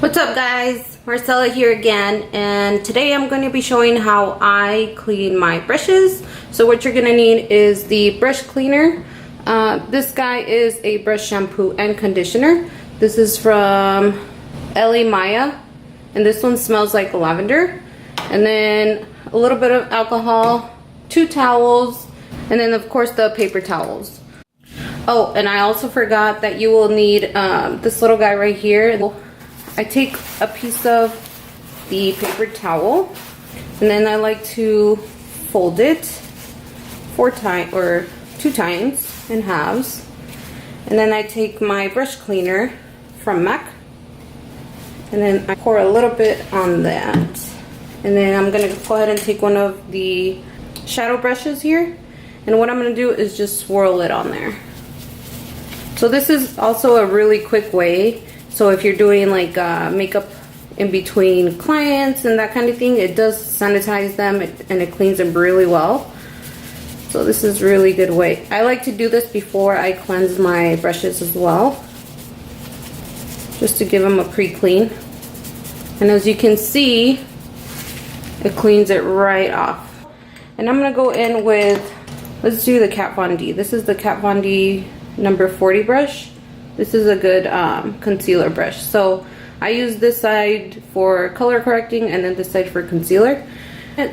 What's up guys, Marcella here again, and today I'm going to be showing how I clean my brushes. So what you're going to need is the brush cleaner. This guy is a brush shampoo and conditioner. This is from LA Maya, and this one smells like lavender. And then a little bit of alcohol, 2 towels, and then of course the paper towels. Oh, and I also forgot that you will need this little guy right here. I take a piece of the paper towel and then I like to fold it 4 times or 2 times in halves, and then I take my brush cleaner from MAC and then I pour a little bit on that, and then I'm gonna go ahead and take one of the shadow brushes here, and what I'm gonna do is just swirl it on there. So this is also a really quick way. So if you're doing like makeup in between clients and that kind of thing, it does sanitize them and it cleans them really well. So this is a really good way. I like to do this before I cleanse my brushes as well, just to give them a pre-clean. And as you can see, it cleans it right off. And I'm gonna go in with, let's do the Kat Von D. This is the Kat Von D number 40 brush. This is a good concealer brush. So I use this side for color correcting and then this side for concealer.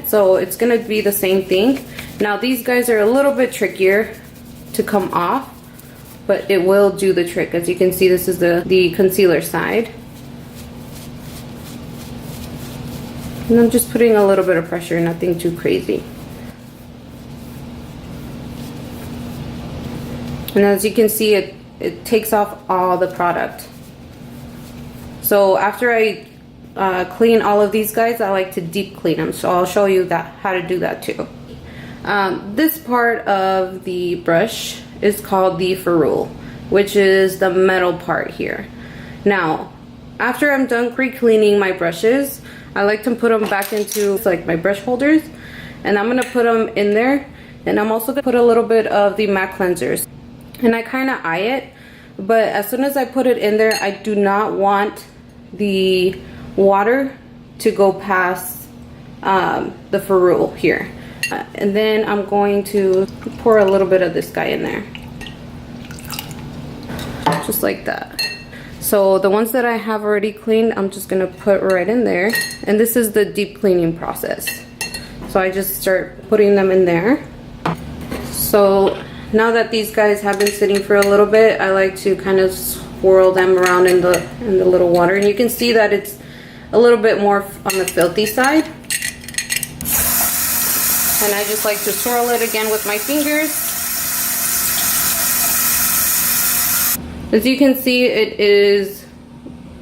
So it's gonna be the same thing. Now these guys are a little bit trickier to come off, but it will do the trick. As you can see, this is the concealer side. And I'm just putting a little bit of pressure, nothing too crazy. And as you can see, it takes off all the product. So after I clean all of these guys, I like to deep clean them. So I'll show you how to do that too. This part of the brush is called the ferrule, which is the metal part here. Now, after I'm done pre-cleaning my brushes, I like to put them back into like my brush holders, and I'm gonna put them in there. And I'm also gonna put a little bit of the MAC cleansers. And I kind of eye it, but as soon as I put it in there, I do not want the water to go past the ferrule here. And then I'm going to pour a little bit of this guy in there, just like that. So the ones that I have already cleaned, I'm just gonna put right in there. And this is the deep cleaning process. So I just start putting them in there. So now that these guys have been sitting for a little bit, I like to kind of swirl them around in the little water, and you can see that it's a little bit more on the filthy side. And I just like to swirl it again with my fingers. As you can see, it is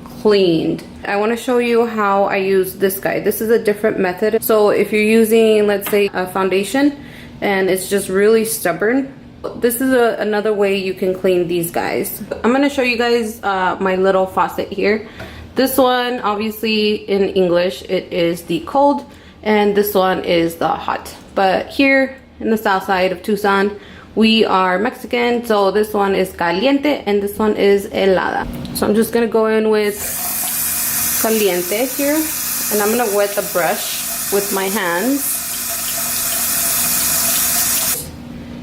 cleaned. I want to show you how I use this guy. This is a different method. So if you're using, let's say, a foundation and it's just really stubborn, this is another way you can clean these guys. I'm going to show you guys my little faucet here. This one, obviously in English, it is the cold, and this one is the hot. But here in the south side of Tucson, we are Mexican, so this one is caliente and this one is helada. So I'm just going to go in with caliente here, and I'm going to wet the brush with my hands.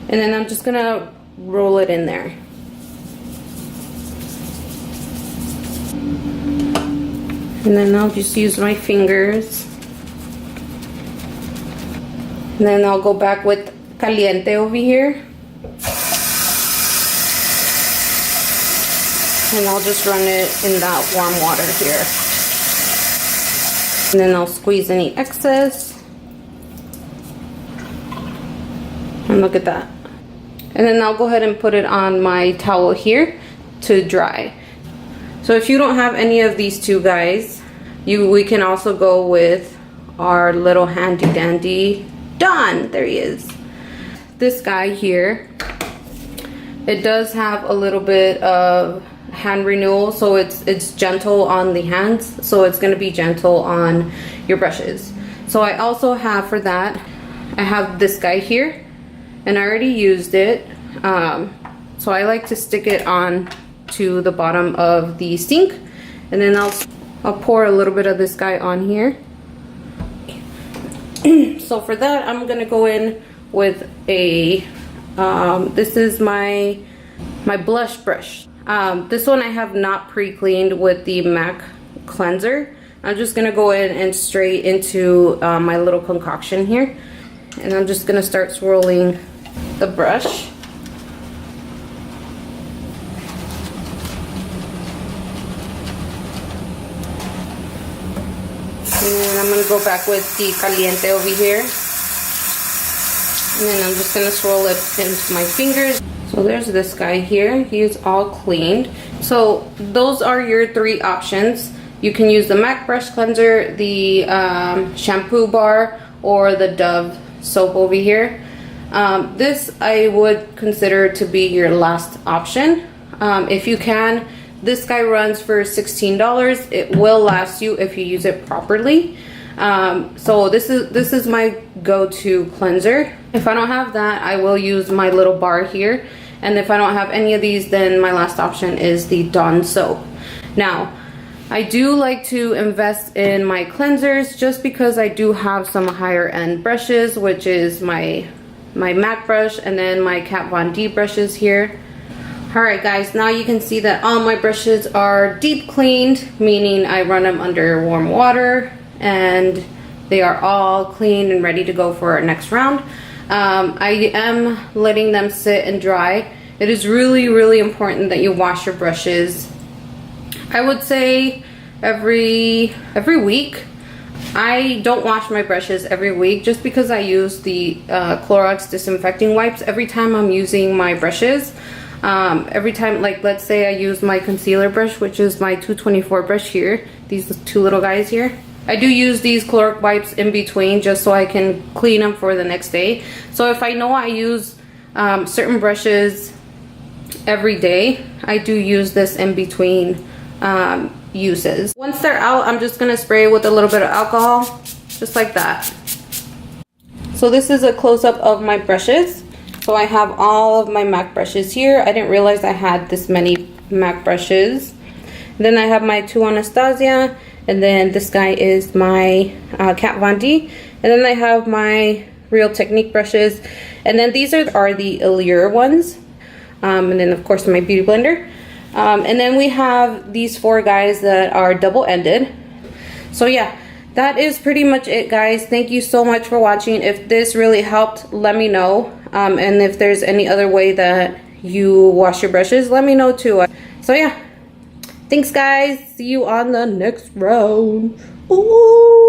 And then I'm just gonna roll it in there. And then I'll just use my fingers. And then I'll go back with caliente over here. And I'll just run it in that warm water here. And then I'll squeeze any excess. And look at that. And then I'll go ahead and put it on my towel here to dry. So if you don't have any of these two guys, we can also go with our little handy dandy Don. There he is. This guy here, it does have a little bit of hand renewal, so it's gentle on the hands, so it's going to be gentle on your brushes. So I also have, for that, I have this guy here. And I already used it, so I like to stick it on to the bottom of the sink, and then I'll I'll pour a little bit of this guy on here. So for that, I'm gonna go in with a, this is my blush brush. This one I have not pre-cleaned with the MAC cleanser. I'm just gonna go in and straight into my little concoction here. And I'm just gonna start swirling the brush. And then I'm gonna go back with the caliente over here. And then I'm just gonna swirl it into my fingers. So there's this guy here, he is all cleaned. So those are your 3 options. You can use the MAC brush cleanser, the shampoo bar, or the Dove soap over here. This I would consider to be your last option. If you can, this guy runs for $16. It will last you if you use it properly. So this is my go-to cleanser. If I don't have that, I will use my little bar here. And if I don't have any of these, then my last option is the Dawn soap. Now, I do like to invest in my cleansers just because I do have some higher end brushes, which is my MAC brush and then my Kat Von D brushes here. Alright guys, now you can see that all my brushes are deep cleaned, meaning I run them under warm water and they are all clean and ready to go for our next round. I am letting them sit and dry. It is really important that you wash your brushes. I would say every week. I don't wash my brushes every week just because I use the Clorox disinfecting wipes every time I'm using my brushes. Every time, like let's say I use my concealer brush, which is my 224 brush here, these 2 little guys here. I do use these Clorox wipes in between just so I can clean them for the next day. So if I know I use certain brushes every day, I do use this in between uses. Once they're out, I'm just gonna spray with a little bit of alcohol, just like that. So this is a close-up of my brushes. So I have all of my MAC brushes here. I didn't realize I had this many MAC brushes. Then I have my 2 Anastasia, and then this guy is my Kat Von D, and then I have my Real Technique brushes, and then these are the Allure ones, and then of course my beauty blender, and then we have these 4 guys that are double-ended. So yeah, that is pretty much it guys. Thank you so much for watching. If this really helped, let me know, and if there's any other way that you wash your brushes, let me know too. So yeah, thanks guys, see you on the next round. Ooh.